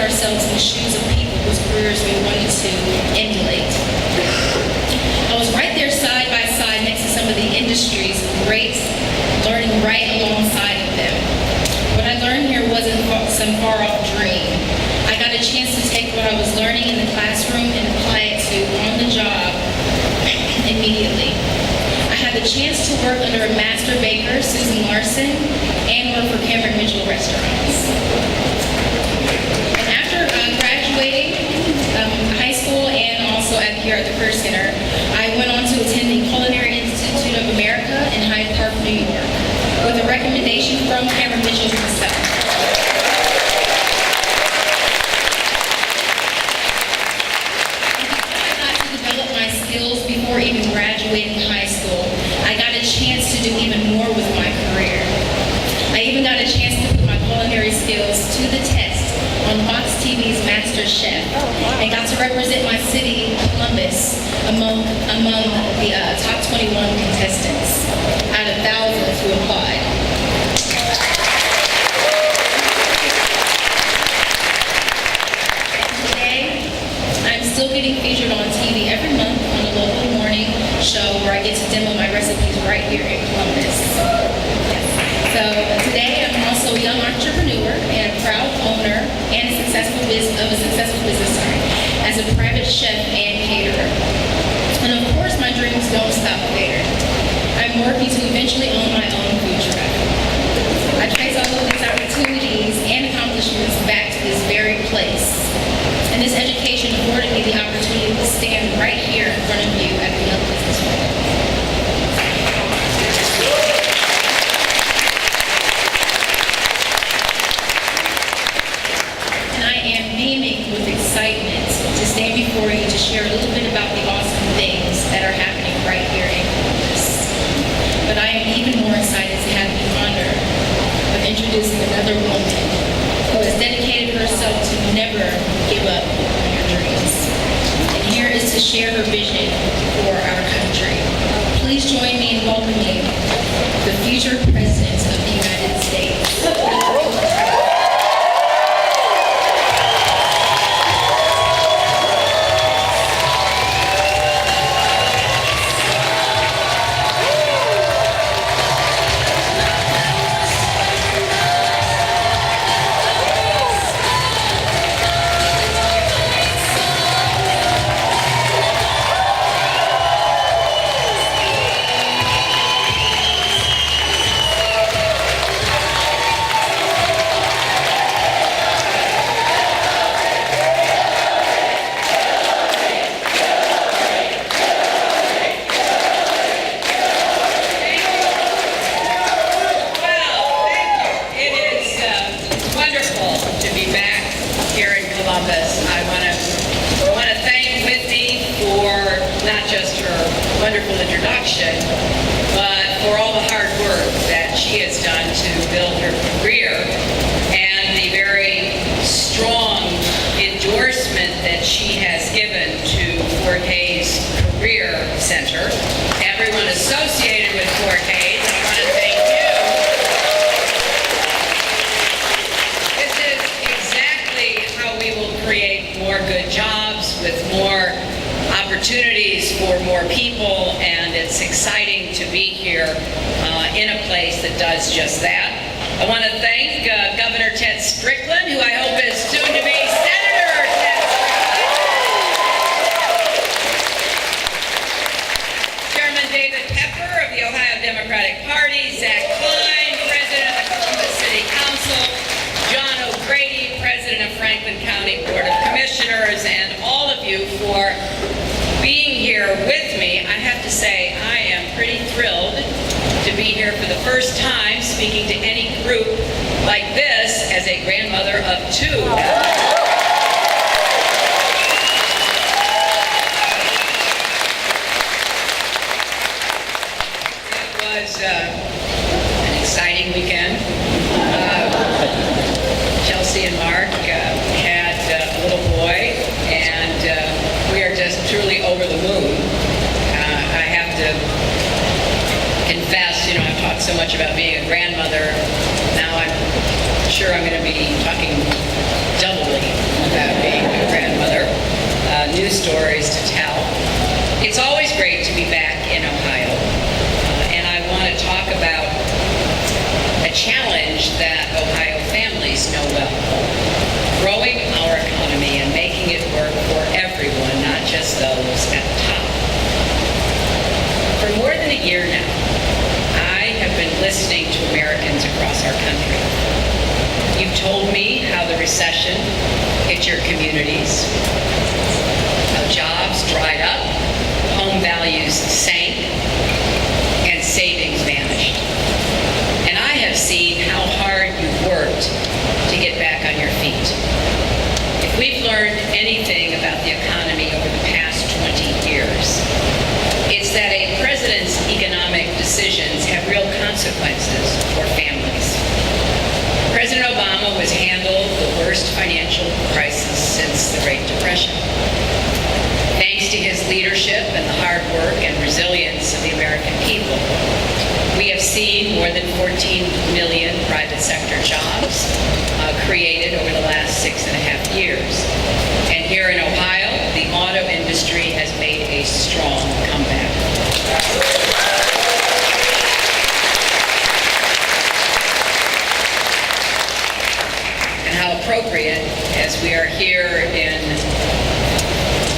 ourselves in the shoes of people whose careers we wanted to emulate. I was right there side by side next to some of the industry's greats, learning right alongside of them. What I learned here wasn't some far-off dream. I got a chance to take what I was learning in the classroom and apply it to on the job immediately. I had the chance to work under a master baker, Susan Larson, and work for Cameron Mitchell Restaurants. And after graduating high school and also here at the Career Center, I went on to attend the Culinary Institute of America in Hyde Park, New York, with a recommendation from Cameron Mitchell himself. Before even graduating high school, I got a chance to do even more with my career. I even got a chance to put my culinary skills to the test on Fox TV's Master Chef, and got to represent my city, Columbus, among the top 21 contestants out of thousands who applied. Today, I'm still getting featured on TV every month on a local morning show where I get to demo my recipes right here in Columbus. Yes. So today I'm also a young entrepreneur and a proud owner and a successful business as a private chef and caterer. And of course my dreams don't stop there. I'm working to eventually own my own food truck. I trace all of these opportunities and accomplishments back to this very place. And this education afforded me the opportunity to stand right here in front of you at the Young Business Forum. And I am beaming with excitement to stand before you to share a little bit about the awesome things that are happening right here in Columbus. But I am even more excited to have the honor of introducing another woman who has dedicated herself to never give up on your dreams. And here is to share her vision for our country. Please join me in welcoming the future President of the United States. Wonderful introduction, but for all the hard work that she has done to build her career and the very strong endorsement that she has given to Fort Hayes Career Center. Everyone associated with Fort Hayes, I want to thank you. This is exactly how we will create more good jobs with more opportunities for more people, and it's exciting to be here in a place that does just that. I want to thank Governor Ted Strickland, who I hope is soon to be Senator Ted Strickland. Chairman David Pepper of the Ohio Democratic Party, Zach Klein, President of the Columbus City Council, John O'Grady, President of Franklin County Board of Commissioners, and all of you for being here with me. I have to say I am pretty thrilled to be here for the first time speaking to any group like this as a grandmother of two. It was an exciting weekend. Chelsea and Mark had a little boy, and we are just truly over the moon. I have to confess, I've talked so much about being a grandmother. Now I'm sure I'm going to be talking doubly communities, how jobs dried up, home values sank, and savings vanished. And I have seen how hard you've worked to get back on your feet. If we've learned anything about the economy over the past 20 years, it's that a president's economic decisions have real consequences for families. President Obama was handled the worst financial crisis since the Great Depression. Thanks to his leadership and the hard work and resilience of the American people, we have seen more than 14 million private sector jobs created over the last 6.5 years. And here in Ohio, the auto industry has made a strong comeback. And how appropriate, as we are here in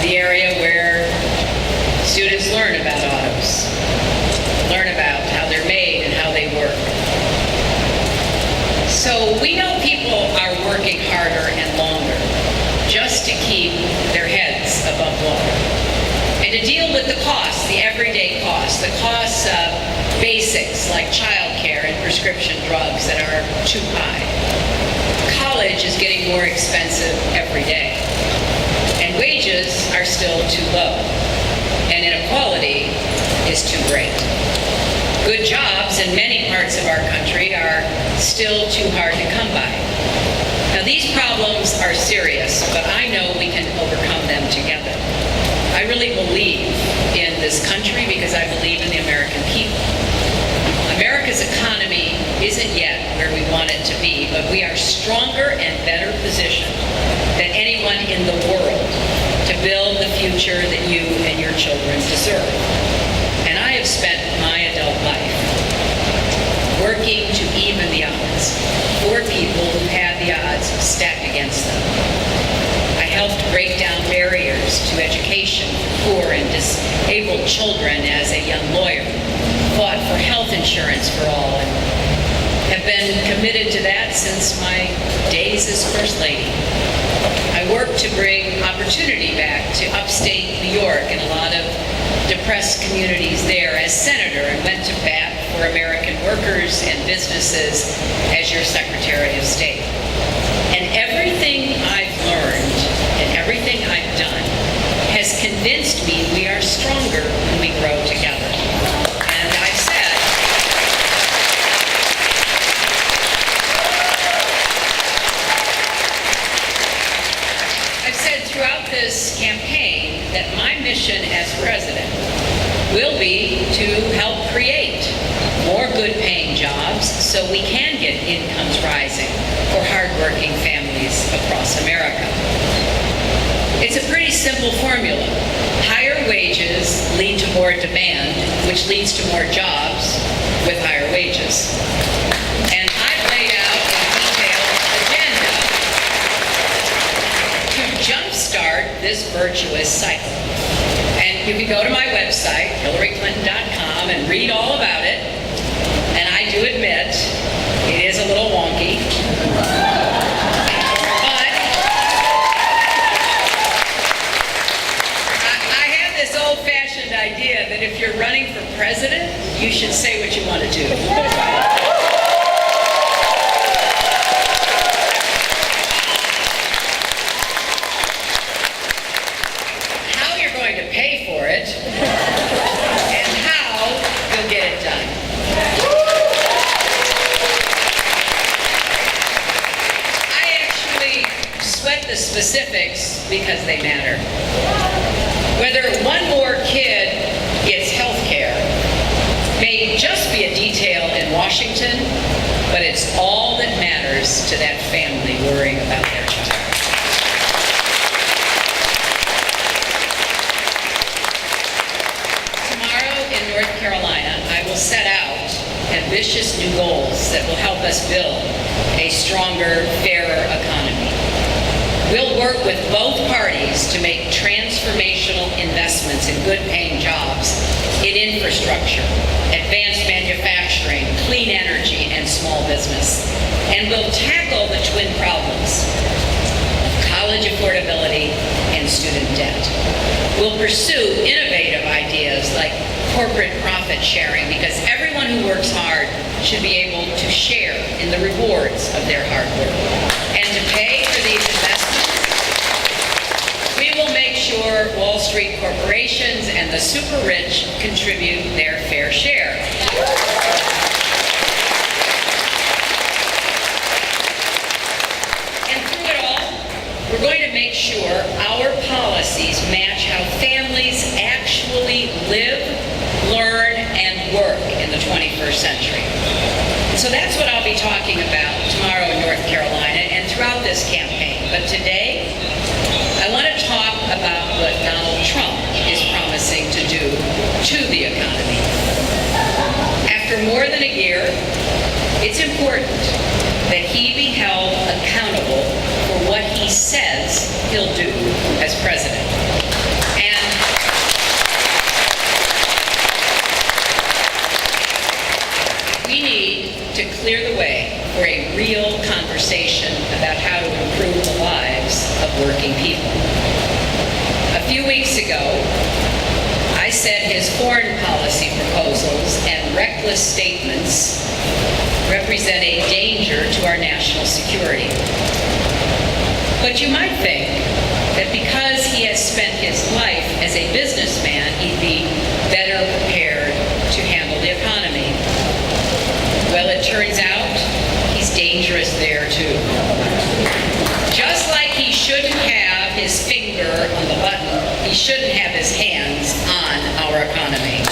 the area where students learn about autos, learn about how they're made and how they work. So we know people are working harder and longer just to keep their heads above water and to deal with the costs, the everyday costs, the costs of basics like childcare and prescription drugs that are too high. College is getting more expensive every day, and wages are still too low, and inequality is too great. Good jobs in many parts of our country are still too hard to come by. Now, these problems are serious, but I know we can overcome them together. I really believe in this country because I believe in the American people. America's economy isn't yet where we want it to be, but we are stronger and better positioned than anyone in the world to build the future that you and your children deserve. And I have spent my adult life working to even the odds for people who had the odds stacked against them. I helped break down barriers to education for poor and disabled children as a young lawyer, fought for health insurance for all, and have been committed to that since my days as First Lady. I worked to bring opportunity back to upstate New York and a lot of depressed communities there as senator, and went to bat for American workers and businesses as your Secretary of State. And everything I've learned and everything I've done has convinced me we are stronger when we grow together. And I've said, throughout this campaign that my mission as president will be to help create more good-paying jobs so we can get incomes rising for hardworking families across America. It's a pretty simple formula. Higher wages lead to more demand, which leads to more jobs with higher wages. And I've laid out a detailed agenda to jumpstart this virtuous cycle. And you can go to my website, HillaryClinton.com, and read all about it. And I do admit, it is a little wonky. But I have this old-fashioned idea that if you're running for president, you should say what you want to do. To pay for it, and how you'll get it done. I actually sweat the specifics because they matter. Whether one more kid gets health care may just be a detail in Washington, but it's all that matters to that family worrying about their child. North Carolina, I will set out ambitious new goals that will help us build a stronger, fairer economy. We'll work with both parties to make transformational investments in good-paying jobs, in infrastructure, advanced manufacturing, clean energy, and small business. And we'll tackle the twin problems of college affordability, and student debt. We'll pursue innovative ideas like corporate profit sharing, because everyone who works hard should be able to share in the rewards of their hard work. And to pay for these investments, we will make sure Wall Street corporations and the super rich contribute their fair share. And through it all, we're going to make sure our policies match how families actually live, learn, and work in the 21st century. So that's what I'll be talking about tomorrow in North Carolina and throughout this campaign. But today, I want to talk about what Donald Trump is promising to do to the economy. After more than a year, it's important that he be held accountable for what he says he'll do as president. And we need to clear the way for a real conversation about how to improve the lives of working people. A few weeks ago, I said his foreign policy proposals and reckless statements represent a danger to our national security. But you might think that because he has spent his life as a businessman, he'd be better prepared to handle the economy. Well, it turns out he's dangerous there too. Just like he shouldn't have his finger on the button, he shouldn't have his hands on our economy.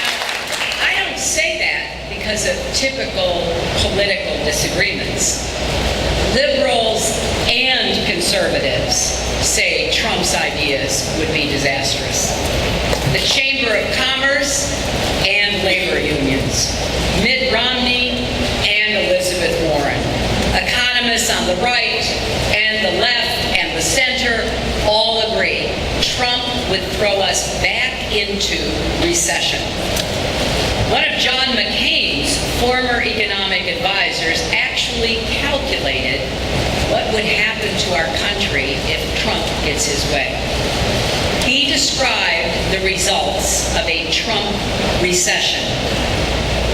Now, I don't say that because of typical political disagreements. Liberals and conservatives say Trump's ideas would be disastrous. The Chamber of Commerce and labor unions, Mitt Romney and Elizabeth Warren, economists on the right and the left and the center all agree Trump would throw us back into recession. One of John McCain's former economic advisors actually calculated what would happen to our country if Trump gets his way. He described the results of a Trump recession.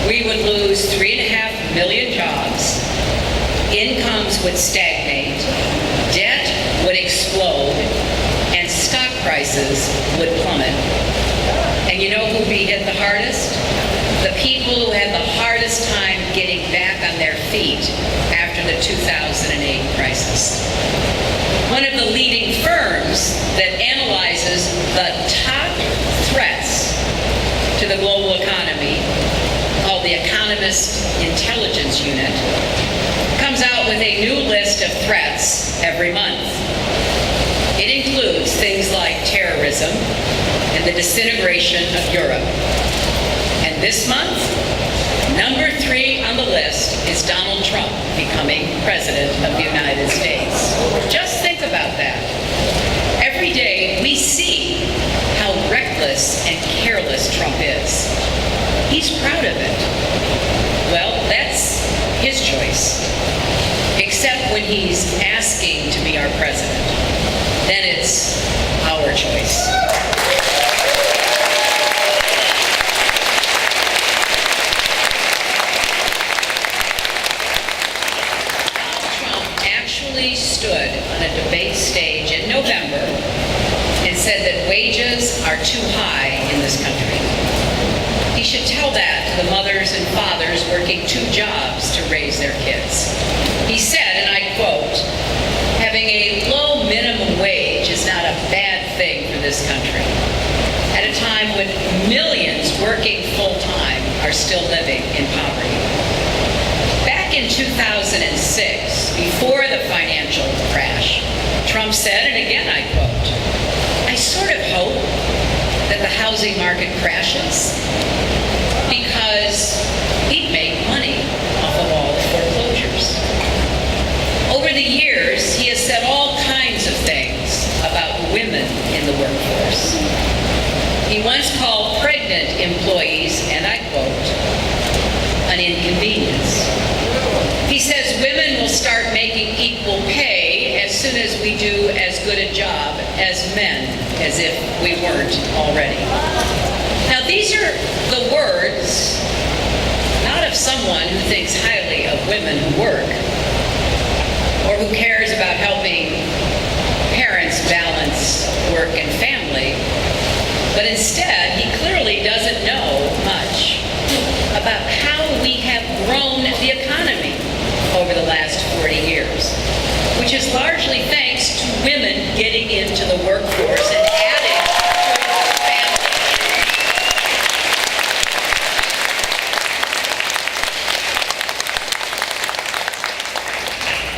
We would lose 3.5 million jobs, incomes would stagnate, debt would explode, and stock prices would plummet. And you know who'd be hit the hardest? The people who had the hardest time getting back on their feet after the 2008 crisis. One of the leading firms that analyzes the top threats to the global economy, called the Economist Intelligence Unit, comes out with a new list of threats every month. It includes things like terrorism and the disintegration of Europe. And this month, number 3 on the list is Donald Trump becoming President of the United States. Just think about that. Every day we see how reckless and careless Trump is. He's proud of it. Well, that's his choice. Except when he's asking to be our president. Then it's our choice. Stood on a debate stage in November and said that wages are too high in this country. He should tell that to the mothers and fathers working 2 jobs to raise their kids. He said, and I quote, "Having a low minimum wage is not a bad thing for this country, at a time when millions working full-time are still living in poverty." Back in 2006, before the financial crash, Trump said, and again I quote, "I sort of hope that the housing market crashes because he'd make money off of all the foreclosures." Over the years, he has said all kinds of things about women in the workforce. He once called pregnant employees, and I quote, an inconvenience. He says women will start making equal pay as soon as we do as good a job as men, as if we weren't already. Now, these are the words not of someone who thinks highly of women who work or who cares about helping parents balance work and family, but instead he clearly doesn't know much about how we have grown the economy over the last 40 years, which is largely thanks to women getting into the workforce and adding to our family.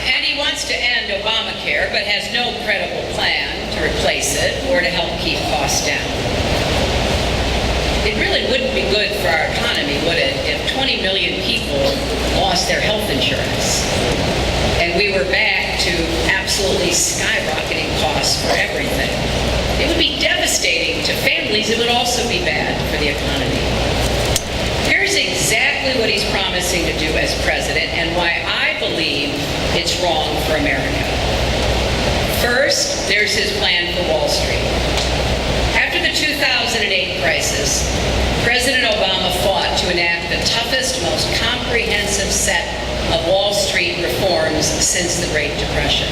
And he wants to end Obamacare, but has no credible plan to replace it or to help keep costs down. It really wouldn't be good for our economy, would it, if 20 million people lost their health insurance and we were back to absolutely skyrocketing costs for everything? It would be devastating to families. It would also be bad for the economy. Here's exactly what he's promising to do as president and why I believe it's wrong for America. First, there's his plan for Wall Street. After the 2008 crisis, President Obama fought to enact the toughest, most comprehensive set of Wall Street reforms since the Great Depression.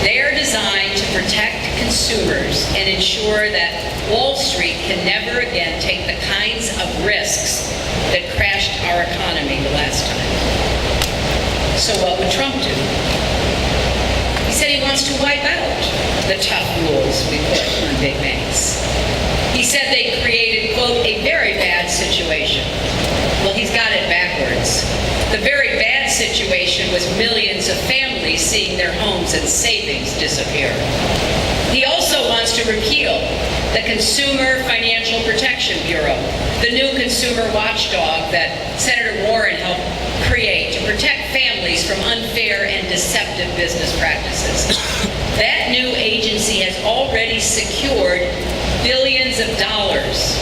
They are designed to protect consumers and ensure that Wall Street can never again take the kinds of risks that crashed our economy the last time. So what would Trump do? He said he wants to wipe out the tough rules we put on big banks. He said they created, quote, a very bad situation. Well, he's got it backwards. The very bad situation was millions of families seeing their homes and savings disappear. He also wants to repeal the Consumer Financial Protection Bureau, the new consumer watchdog that Senator Warren helped create to protect families from unfair and deceptive business practices. That new agency has already secured billions of dollars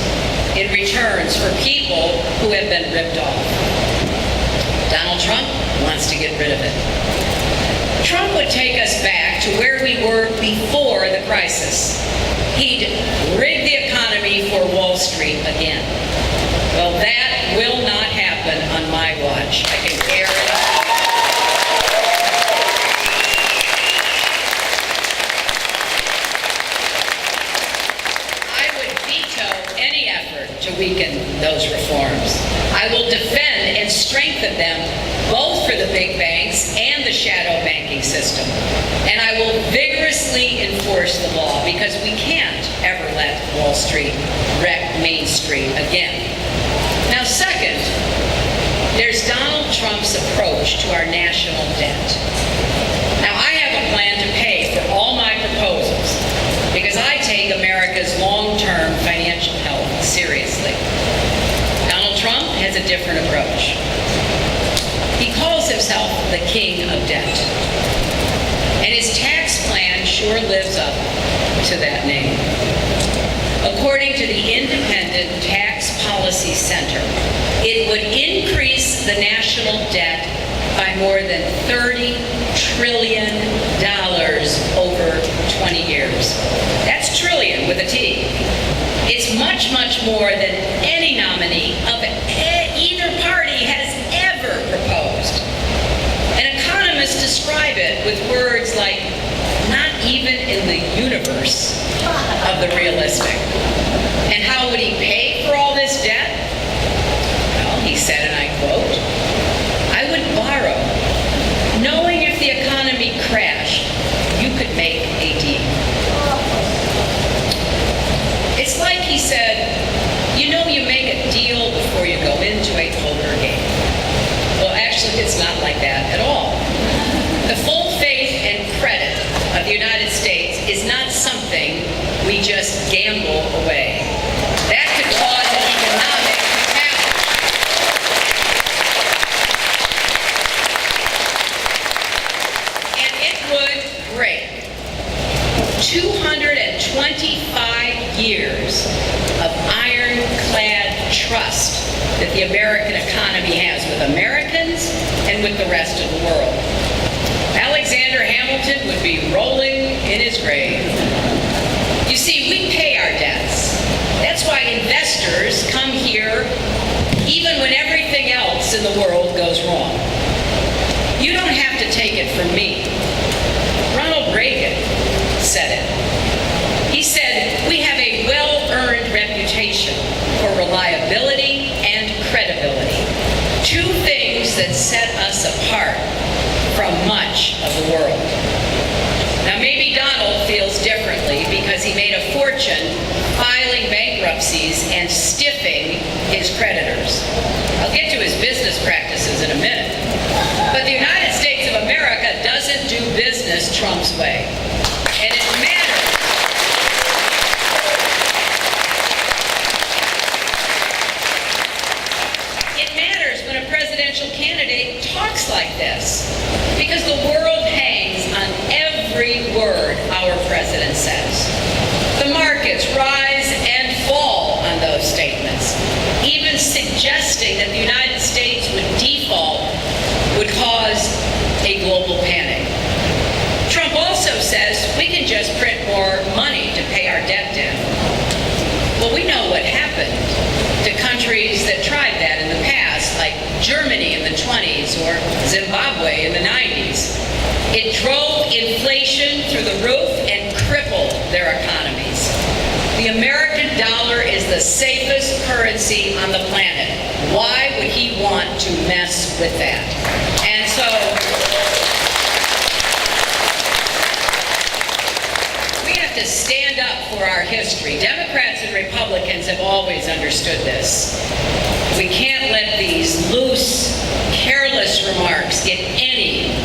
in returns for people who have been ripped off. Donald Trump wants to get rid of it. Trump would take us back to where we were before the crisis. He'd rig the economy for Wall Street again. Well, that will not happen on my watch. I can guarantee you. I would veto any effort to weaken those reforms. I will defend and strengthen them both for the big banks and the shadow banking system. And I will vigorously enforce the law because we can't ever let Wall Street wreck Main Street again. Now, second, there's Donald Trump's approach to our national debt. Now, I have a plan to pay for all my proposals because I take America's long-term financial health seriously. Donald Trump has a different approach. He calls himself the king of debt. And his tax plan sure lives up to that name. According to the Independent Tax Policy Center, it would increase the national debt by more than $30 trillion over 20 years. That's trillion with a T. It's much, much more than any nominee of either party has ever proposed. And economists describe it with words like, not even in the universe of the realistic. And how would he pay for all this debt? Well, he said, and I quote, I would borrow, knowing if the economy crashed, you could make a deal. It's like he said, you know you make a deal before you go into a poker game. Well, actually, it's not like that at all. The full faith and credit of the United States is not something we just gamble away. That could economy has with Americans and with the rest of the world. Alexander Hamilton would be rolling in his grave. You see, we pay our debts. That's why investors come here even when everything else in the world goes wrong. You don't have to take it from me. Ronald Reagan said it. He said, we have a well-earned reputation for reliability and credibility, two things that set us apart from much of the world. Now, maybe Donald feels differently because he made a fortune filing bankruptcies and stiffing his creditors. I'll get to his business practices in a minute. But the United States of America doesn't do business Trump's way. And it matters. It matters when a presidential candidate talks like this, because the world hangs on every word our president says. The markets rise and fall on those statements. Even suggesting that the United States would default would cause a global panic. Trump also says we can just print more money to pay our debt down. Well, we know what happened to countries that tried that in the past, like Germany in the 20s or Zimbabwe in the 90s. It drove inflation through the roof and crippled their economies. The American dollar is the safest currency on the planet. Why would he want to mess with that? And so we have to stand up for our history. Democrats and Republicans have always understood this. We can't let these loose, careless remarks get any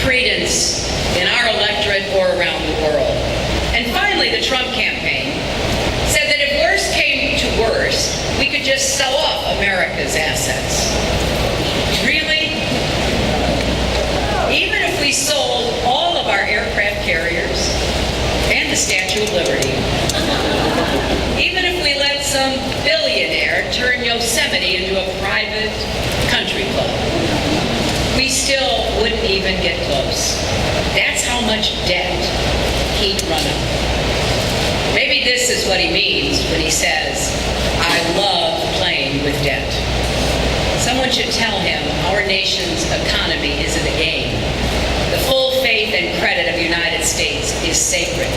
credence in our electorate or around the world. And finally, the Trump campaign said that if worse came to worse, we could just sell off America's assets. Really? Even if we sold all of our aircraft carriers and the Statue of Liberty, even if we let some billionaire turn Yosemite into a private country club, we still wouldn't even get close. That's how much debt he'd run up. Maybe this is what he means when he says, I love playing with debt. Someone should tell him our nation's economy isn't a game. The full faith and credit of the United States is sacred.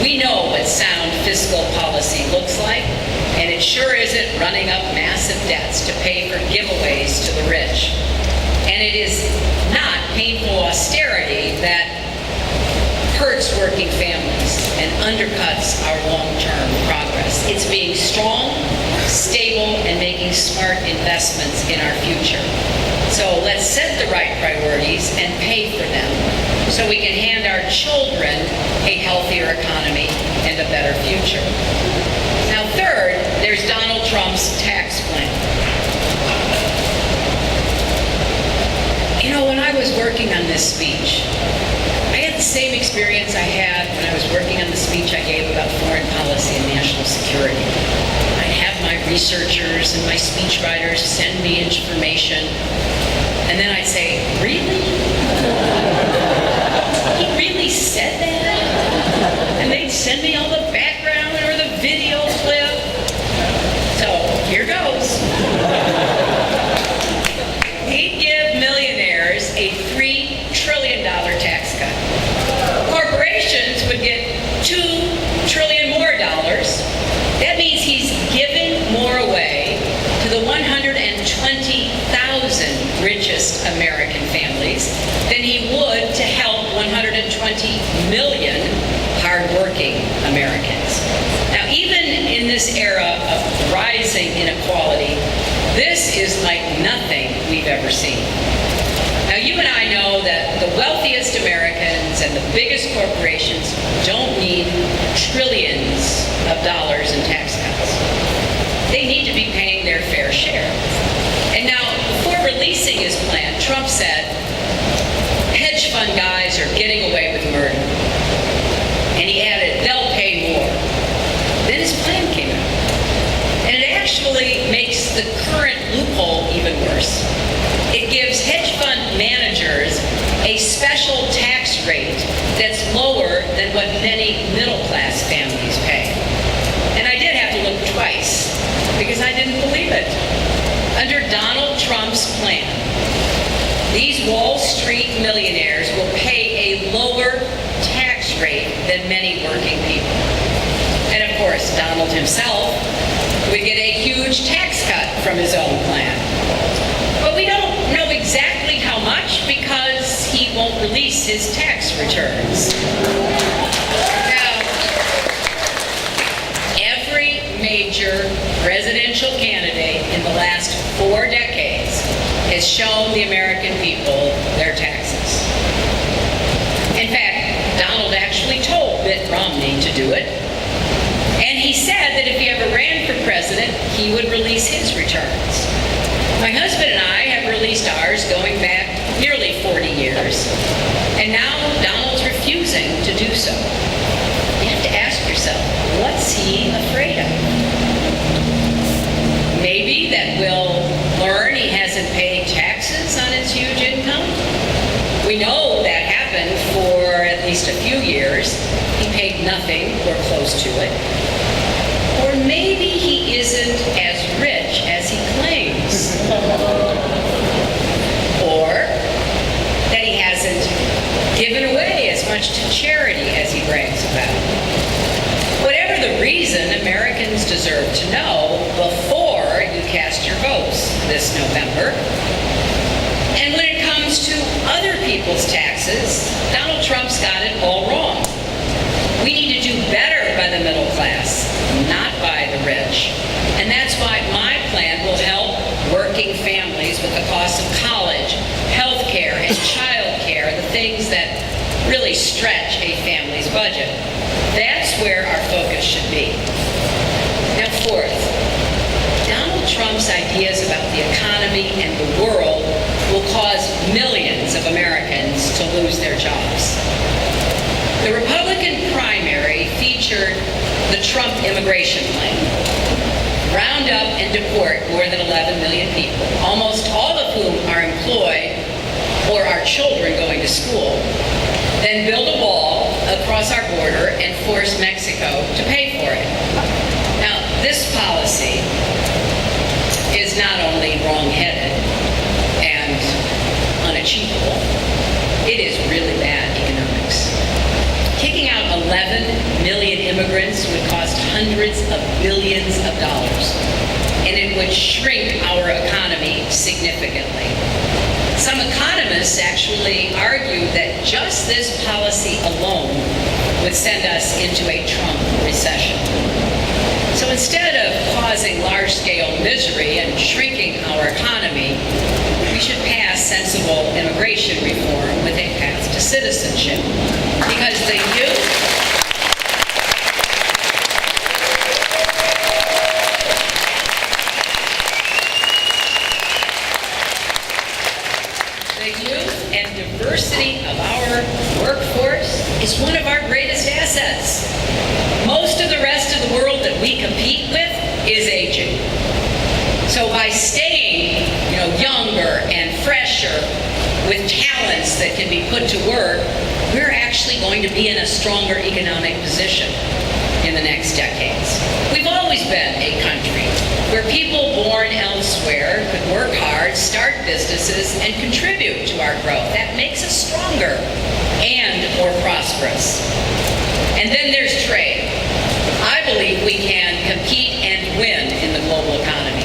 We know what sound fiscal policy looks like, and it sure isn't running up massive debts to pay for giveaways to the rich. And it is not painful austerity that hurts working families and undercuts our long-term progress. It's being strong, stable, and making smart investments in our future. So let's set the right priorities and pay for them so we can hand our children a healthier economy and a better future. Now, third, there's Donald Trump's tax plan. You know, when I was working on this speech, I had the same experience I had when I was working on the speech I gave about foreign policy and national security. I'd have my researchers and my speechwriters send me information, and then I'd say, really? He really said that? And they'd send me all the background or the video clip. So, here goes. He'd give millionaires a $3 trillion tax cut. Corporations would get $2 trillion more dollars. That means he's given more away to the 120,000 richest American families than he would to help 120 million hardworking Americans. Now, even in this era of rising inequality, this is like nothing we've ever seen. Now, you and I know that the wealthiest Americans and the biggest corporations don't need trillions of dollars in tax cuts. They need to be paying their fair share. And now, before releasing his plan, Trump said, hedge fund guys are getting away with murder. And he added, they'll pay more. Then his plan came out. And it actually makes the current loophole even worse. It gives hedge fund managers a special tax rate that's lower than what many middle-class families pay. And I did have to look twice because I didn't believe it. Under Donald Trump's plan, these Wall Street millionaires will pay a lower tax rate than many working people. And of course, Donald himself would get a huge tax cut from his own plan. But we don't know exactly how much because he won't release his tax returns. Now, every major presidential candidate in the last 4 decades has shown the American people their taxes. In fact, Donald actually told Mitt Romney to do it. And he said that if he ever ran for president, he would release his returns. My husband and I have released ours going back nearly 40 years. And now Donald's refusing to do so. You have to ask yourself, what's he afraid of? Maybe that we'll learn he hasn't paid taxes on his huge income. We know that happened for at least a few years. He paid nothing or close to it. Or maybe he isn't as rich as he claims. Or that he hasn't given away as much to charity as he brags about. Whatever the reason, Americans deserve to know before you cast your votes this November. And when it comes to other people's taxes, Donald Trump's got it all wrong. We need to do better by the middle class, not by the rich. And that's why my plan will help working families with the cost of college, health care, and child care, the things that really stretch a family's budget. That's where our focus should be. Now, fourth, Donald Trump's ideas about the economy and the world will cause millions of Americans to lose their jobs. The Republican primary featured the Trump immigration plan. Round up and deport more than 11 million people, almost all of whom are employed or are children going to school. Then build a wall across our border and force Mexico to pay for it. Now, this policy is not only wrong-headed and unachievable, it is really bad economics. Kicking out 11 million immigrants would cost hundreds of billions of dollars, and it would shrink our economy significantly. Some economists actually argue that just this policy alone would send us into a Trump recession. So instead of causing large-scale misery and shrinking our economy, we should pass sensible immigration reform with a path to citizenship. Because the youth and diversity of our workforce is one of our greatest assets. Most of the rest of the world that we compete with is aging. So by staying, younger and fresher with talents that can be put to work, we're actually going to be in a stronger economic position in the next decades. We've always been a country where people born elsewhere could work hard, start businesses, and contribute to our growth. That makes us stronger and more prosperous. And then there's trade. I believe we can compete and win in the global economy.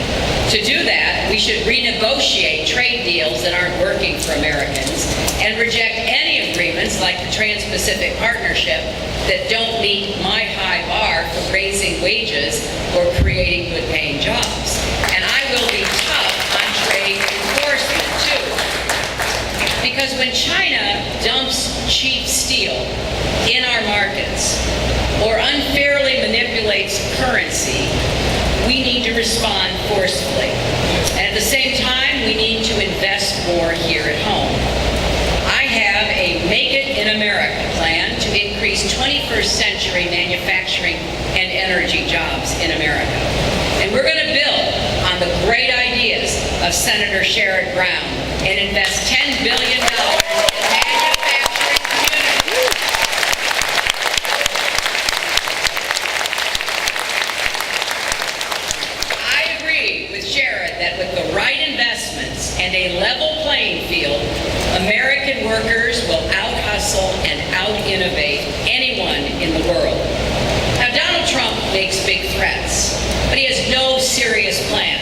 To do that, we should renegotiate trade deals that aren't working for Americans and reject any agreements like the Trans-Pacific Partnership that don't meet my high bar for raising wages or creating good-paying jobs. And I will be tough on trade enforcement, too. Because when China dumps cheap steel in our markets or unfairly manipulates currency, we need to respond forcefully. And at the same time, we need to invest more here at home. I have a Make It in America plan to increase 21st century manufacturing and energy jobs in America. And we're going to build on the great ideas of Senator Sherrod Brown and invest $10 billion in manufacturing communities. I agree with Sherrod that with the right investments and a level playing field, American workers will out-hustle and out-innovate anyone in the world. Now, Donald Trump makes big threats, but he has no serious plan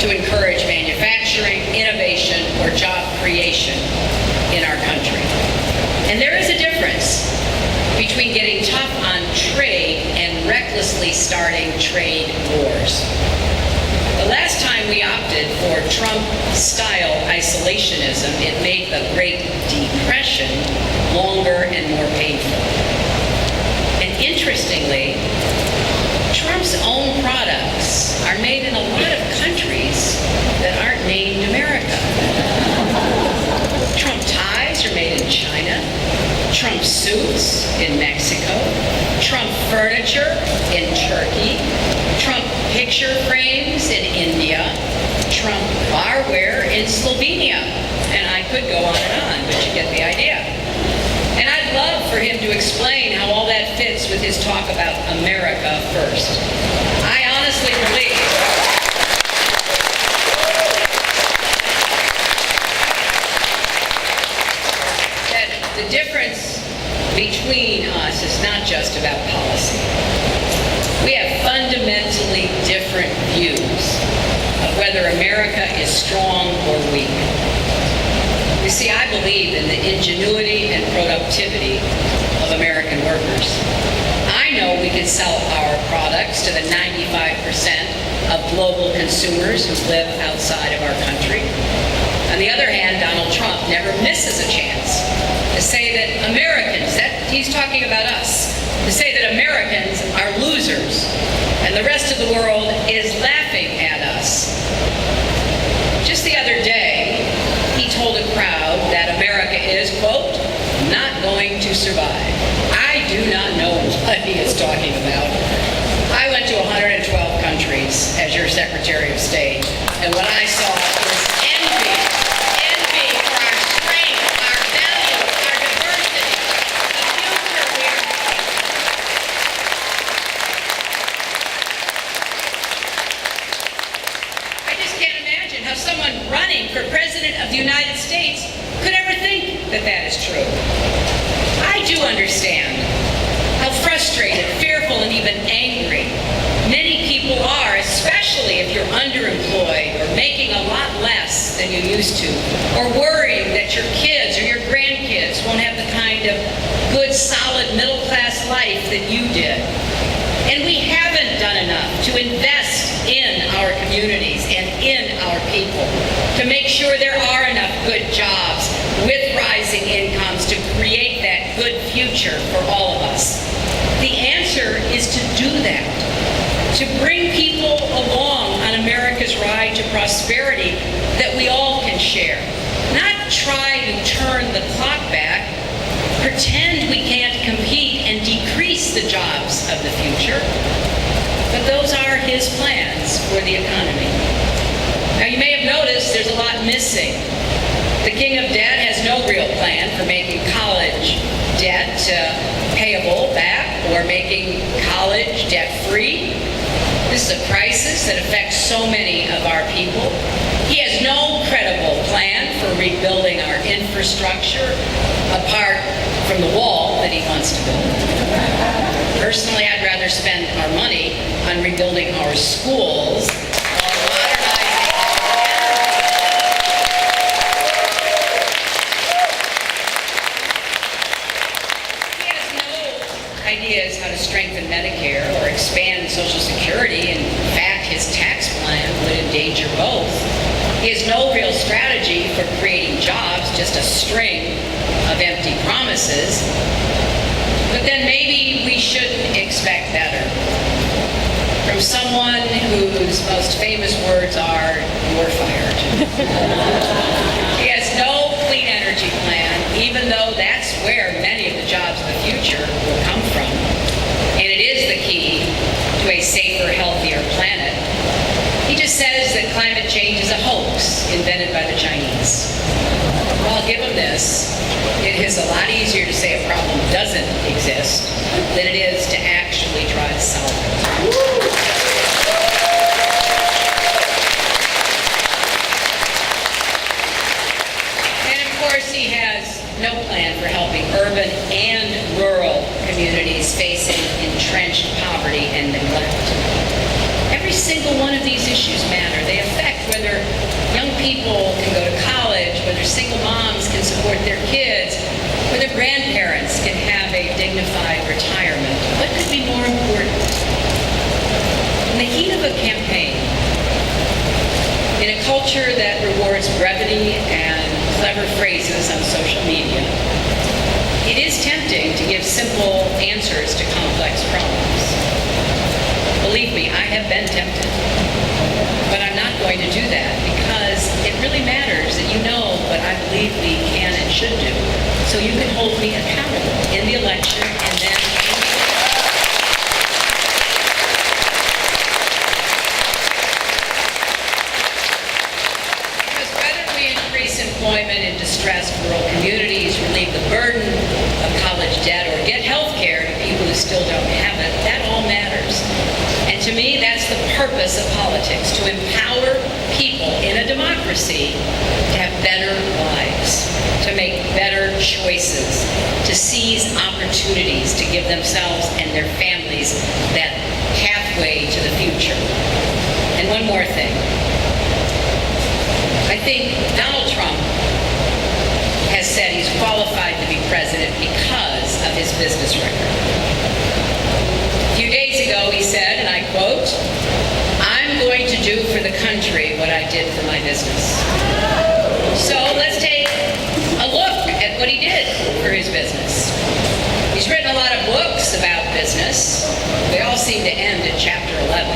to encourage manufacturing, innovation, or job creation in our country. And there is a difference between getting tough on trade and recklessly starting trade wars. The last time we opted for Trump-style isolationism, it made the Great Depression longer and more painful. And interestingly, Trump's own products are made in a lot of countries that aren't named America. Trump ties are made in China, Trump suits in Mexico, Trump furniture in Turkey, Trump picture frames in India, Trump barware in Slovenia. And I could go on, but you get the idea. And I'd love for him to explain how all that fits with his talk about America first. I honestly believe that the difference between us is not just about policy. We have fundamentally different views of whether America is strong or weak. You see, I believe in the ingenuity and productivity of American workers. I know we can sell our products to the 95% of global consumers who live outside of our country. On the other hand, Donald Trump never misses a chance to say that Americans, that he's talking about us, to say that Americans are losers and the rest of the world is laughing at us. Just the other day, he told a crowd that America is, quote, not going to survive. I do not know what he is talking about. I went to 112 countries as your Secretary of State, and what I saw was envy for our strength, our values, our diversity, the future we are making. I just can't imagine how someone running for President of the United States could ever think that that is true. I do understand how frustrated, fearful, and even angry many people are, especially if you're underemployed or making a lot less than you used to, or worrying that your kids or your grandkids won't have the kind of good, solid, middle-class life that you did. And we haven't done enough to invest in our communities and in our people to make sure there are enough good jobs with rising incomes to create that good future for all of us. The answer is to do that, to bring people along on America's ride to prosperity that we all can share. Not try to turn the clock back, pretend we can't compete and decrease the jobs of the future. But those are his plans for the economy. Now, you may have noticed there's a lot missing. The king of debt has no real plan for making college debt payable back or making college debt-free. This is a crisis that affects so many of our people. He has no credible plan for rebuilding our infrastructure apart from the wall that he wants to build. Personally, I'd rather spend our money on rebuilding our schools or modernizing our He has no ideas how to strengthen Medicare or expand Social Security. In fact, his tax plan would endanger both. He has no real strategy for creating jobs, just a string of empty promises. But then maybe we shouldn't expect better from someone whose most famous words are, "You're fired." He has no clean energy plan, even though that's where many of the jobs of the future will come from. And it is the key to a safer, healthier planet. He just says that climate change is a hoax invented by the Chinese. Well, I'll give them this. It is a lot easier to say a problem doesn't exist than it is to actually try to solve it. And of course, he has no plan for helping urban and rural communities facing entrenched poverty and neglect. Every single one of these issues matter. They affect whether young people can go to college, whether single moms can support their kids, whether grandparents can have a dignified retirement. What could be more important? In the heat of a campaign, in a culture that rewards brevity and clever phrases on social media, it is tempting to give simple answers to complex problems. Believe me, I have been tempted. But I'm not going to do that because it really matters that you know what I believe we can and should do, so you can hold me accountable in the election and then because whether we increase employment in distressed rural communities, relieve the burden of college debt, or get health care to people who still don't have it, that all matters. And to me, that's the purpose of politics, to empower people in a democracy to have better lives, to make better choices, to seize opportunities, to give themselves and their families that pathway to the future. And one more thing. I think Donald Trump has said he's qualified to be president because of his business record. A few days ago, he said, and I quote, "I'm going to do for the country what I did for my business." So let's take a look at what he did for his business. He's written a lot of books about business. They all seem to end at chapter 11.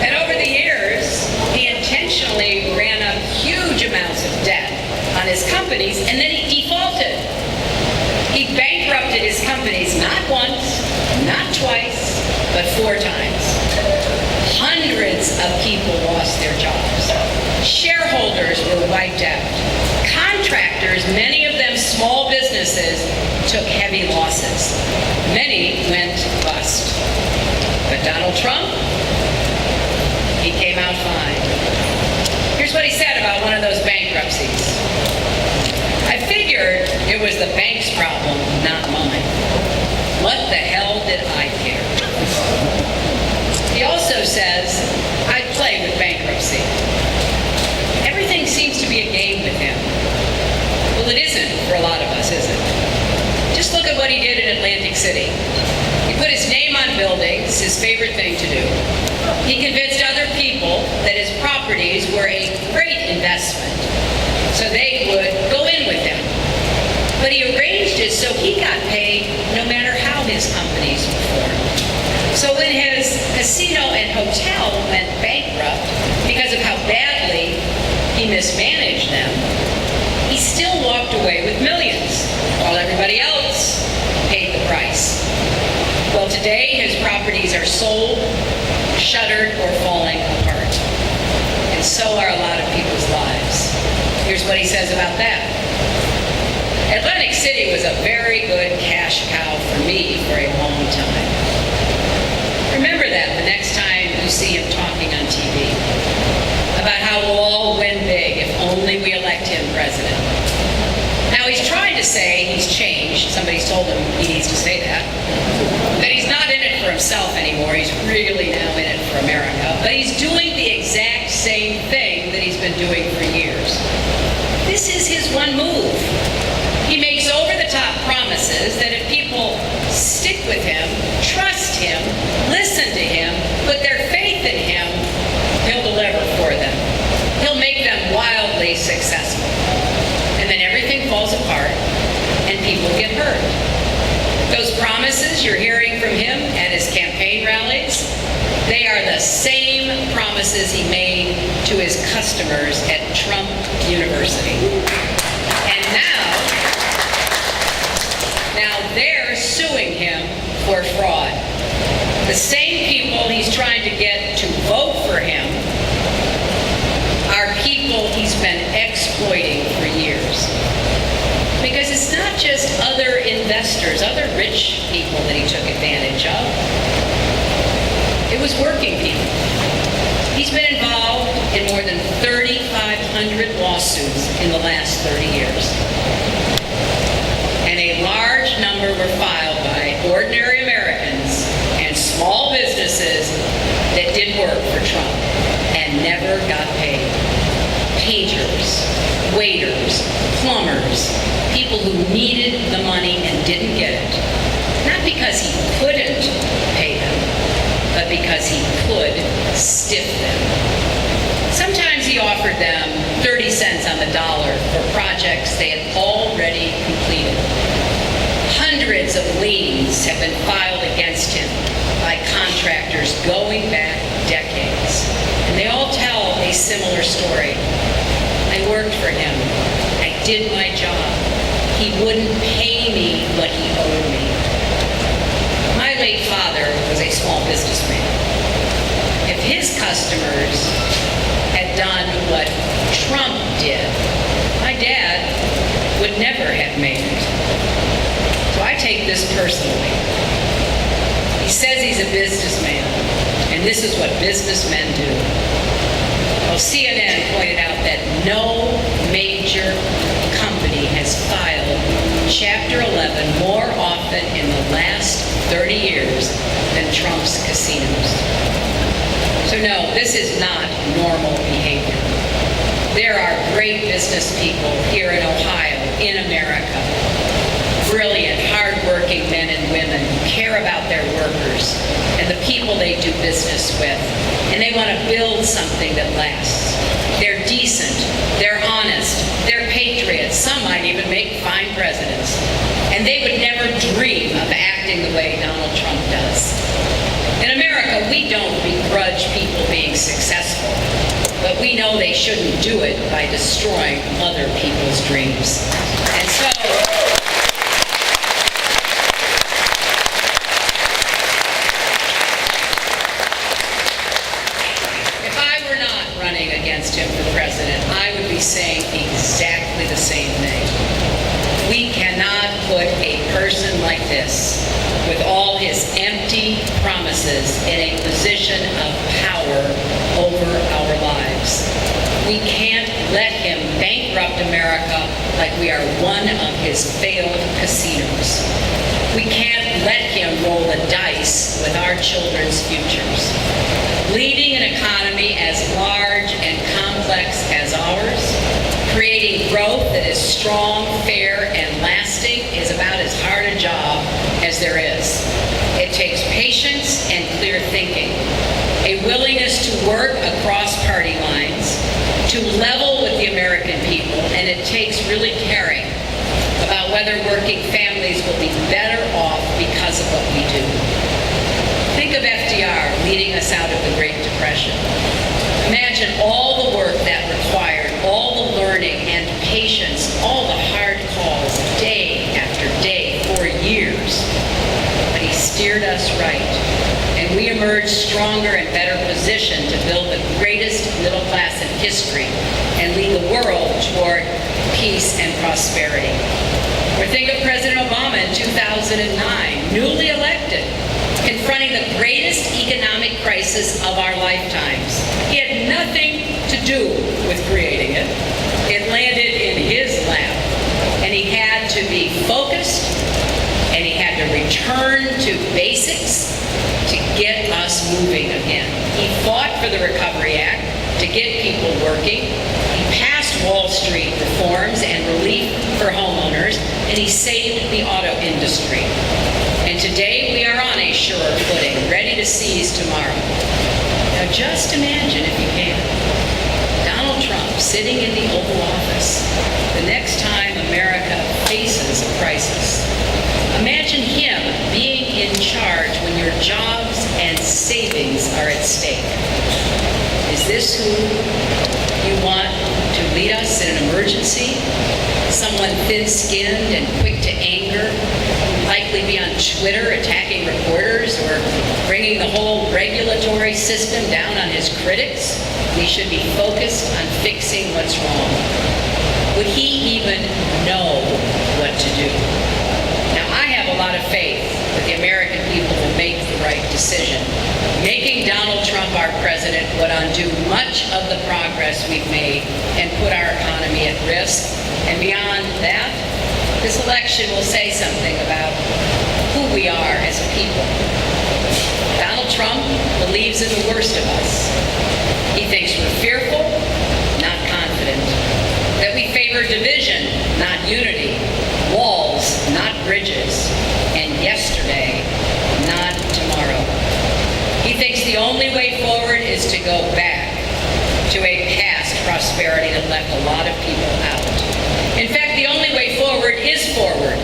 And over the years, he intentionally ran up huge amounts of debt on his companies, and then he defaulted. He bankrupted his companies not once, not twice, but 4 times. Hundreds of people lost their jobs. Shareholders were wiped out. Contractors, many of them small businesses, took heavy losses. Many went bust. But Donald Trump, he came out fine. Here's what he said about one of those bankruptcies. "I figured it was the bank's problem, not mine. What the hell did I care?" He also says, "I play with bankruptcy." Everything seems to be a game with him. Well, it isn't for a lot of us, is it? Just look at what he did in Atlantic City. He put his name on buildings, his favorite thing to do. He convinced other people that his properties were a great investment, so they would go in with him. But he arranged it so he got paid no matter how his companies performed. So when his casino and hotel went bankrupt because of how badly he mismanaged them, he still walked away with millions, while everybody else paid the price. Well, today his properties are sold, shuttered, or falling apart. And so are a lot of people's lives. Here's what he says about that. "Atlantic City was a very good cash cow for me for a long time." Remember that the next time you see him talking on TV about how we'll all win big if only we elect him president. Now, he's trying to say he's changed. Somebody's told him he needs to say that he's not in it for himself anymore. He's really now in it for America. But he's doing the exact same thing that he's been doing for years. This is his one move. He makes over-the-top promises that if people stick with him, trust him, listen to him, put their faith in him, he'll deliver for them. He'll make them wildly successful. And then everything falls apart and people get hurt. Those promises you're hearing from him at his campaign rallies, they are the same same promises he made to his customers at Trump University. And now they're suing him for fraud. The same people he's trying to get to vote for him are people he's been exploiting for years. Because it's not just other investors, other rich people that he took advantage of. It was working people. He's been involved in more than 3,500 lawsuits in the last 30 years. And a large number were filed by ordinary Americans and small businesses that did work for Trump and never got paid. Painters, waiters, plumbers, people who needed the money and didn't get it. Not because he couldn't pay them, but because he could stiff them. Sometimes he offered them 30 cents on the dollar for projects they had already completed. Hundreds of liens have been filed against him by contractors going back decades. And they all tell a similar story. I worked for him. I did my job. He wouldn't pay me what he owed me. My late father was a small businessman. If his customers had done what Trump did, my dad would never have made it. So I take this personally. He says he's a businessman, and this is what businessmen do. Well, CNN pointed out that no major company has filed Chapter 11 more often in the last 30 years than Trump's casinos. So no, this is not normal behavior. There are great business people here in Ohio, in America. Brilliant, hardworking men and women who care about their workers and the people they do business with. And they want to build something that lasts. They're decent, they're honest, they're patriots. Some might even make fine presidents. And they would never dream of acting the way Donald Trump does. In America, we don't begrudge people being successful, but we know they shouldn't do it by destroying other people's dreams. And so, if I were not running against him for president, I would be saying exactly the same thing. We cannot put a person like this, with all his empty promises, in a position of power over our lives. We can't let him bankrupt America like we are one of his failed casinos. We can't let him roll the dice with our children's futures. Leading an economy as large and complex as ours, creating growth that is strong, fair, and lasting is about as hard a job as there is. It takes patience and clear thinking, a willingness to work across party lines, to level with the American people, and it takes really caring about whether working families will be better off because of what we do. Think of FDR leading us out of the Great Depression. Imagine all the work that required, all the learning and patience, all the hard calls, day after day, for years. But he steered us right, and we emerged stronger and better positioned to build the greatest middle class in history and lead the world toward peace and prosperity. Or think of President Obama in 2009, newly elected, confronting the greatest economic crisis of our lifetimes. He had nothing to do with creating it. It landed in his lap, and he had to be focused, and he had to return to basics to get us moving again. He fought for the Recovery Act to get people working. He passed Wall Street reforms and relief for homeowners, and he saved the auto industry. And today we are on a surer footing, ready to seize tomorrow. Now just imagine, if you can, Donald Trump sitting in the Oval Office the next time America faces a crisis. Imagine him being in charge when your jobs and savings are at stake. Is this who you want to lead us in an emergency? Someone thin-skinned and quick to anger, likely be on Twitter attacking reporters or bringing the whole regulatory system down on his critics? We should be focused on fixing what's wrong. Would he even know what to do? Now, I have a lot of faith that the American people will make the right decision. Making Donald Trump our president would undo much of the progress we've made and put our economy at risk. And beyond that, this election will say something about who we are as a people. Donald Trump believes in the worst of us. He thinks we're fearful, not confident. That we favor division, not unity. Walls, not bridges. And yesterday, not tomorrow. He thinks the only way forward is to go back to a past prosperity that left a lot of people out. In fact, the only way forward is forward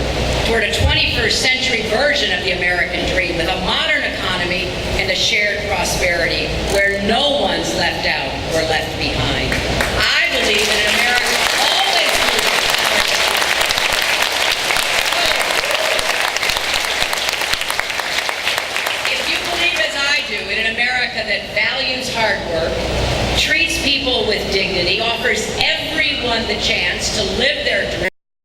toward a 21st century version of the American dream with a modern economy and a shared prosperity where no one's left out or left behind. I believe in an America always moving forward. If you believe as I do in an America that values hard work, treats people with dignity, offers everyone the chance to live their dreams,